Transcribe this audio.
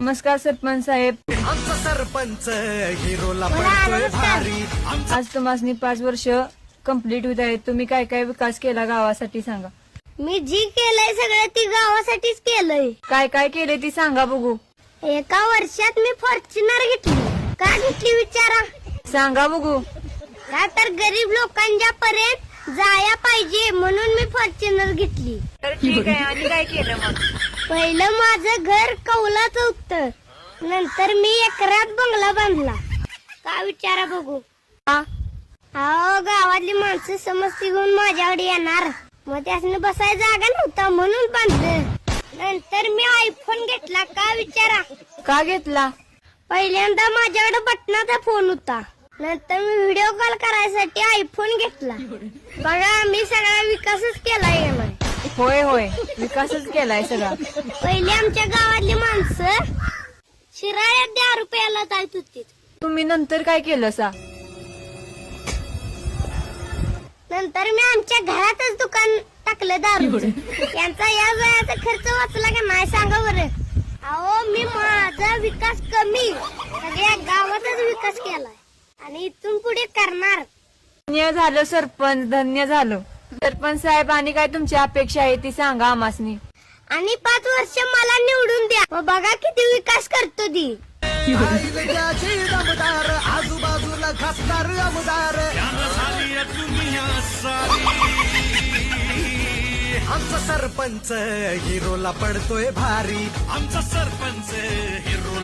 नमस्कार सरपंच साहेब. आमचा सरपंच हिरोला पडतोय भारी. आज तुम्हाला 5 वर्ष कंप्लीट होत आहेत. तुम्ही काय काय विकास केला गावासाठी सांगा. मी जी केलंय सगळं ती गावासाठीच केलंय. काय काय केले ती सांगा बघू. एका वर्षात मी फॉर्च्युनर घेतली. का घेतली विचारा. सांगा बघू. का तर गरीब लोकांच्या पर्यंत जाया पाहिजे म्हणून मी फॉर्च्युनर घेतली. तर ठीक आहे. आणि काय केलं मग. पहिलं माझं घर कौलाचं होतं. नंतर मी एकरात बंगला बांधला. का विचारा बघू. अहो गावातली माणसं समस्ती घेऊन माझ्याकडे येणार. मग त्यासने बसायला जागा नव्हता म्हणून बांधलं. नंतर मी आयफोन घेतला. का विचारा. का घेतला. पहिल्यांदा माझ्याकडे बटनाचा फोन होता. नंतर मी व्हिडिओ कॉल करायसाठी आयफोन घेतला. बघा मी सगळा विकासच केलाय. होय होय विकासच केलाय सगळा. पहिले आमच्या गावातली माणसं शिराळ्यात 10 रुपयाला जात होती. तुम्ही नंतर काय केलं सा. नंतर मी आमच्या घरातच दुकान टाकलं दारूचं. यांचा या वयाचा खर्च वाचला का नाही सांगा बरं. अहो मी माझा विकास कमी सगळ्या गावाचाच विकास केलाय आणि इथून पुढे करणार. धन्य झालं सरपंच. धन्य झालं. सरपंच साहेब आणि काय तुमची अपेक्षा आहे ती सांगा आम्हासनी. आणि 5 वर्ष मला निवडून द्या. मग बघा किती विकास करतो ती. आईलग्याची दमदार आजूबाजूला खासदार आमदार. आमचा सरपंच हिरोला पडतोय भारी. आमचा सरपंच हिरो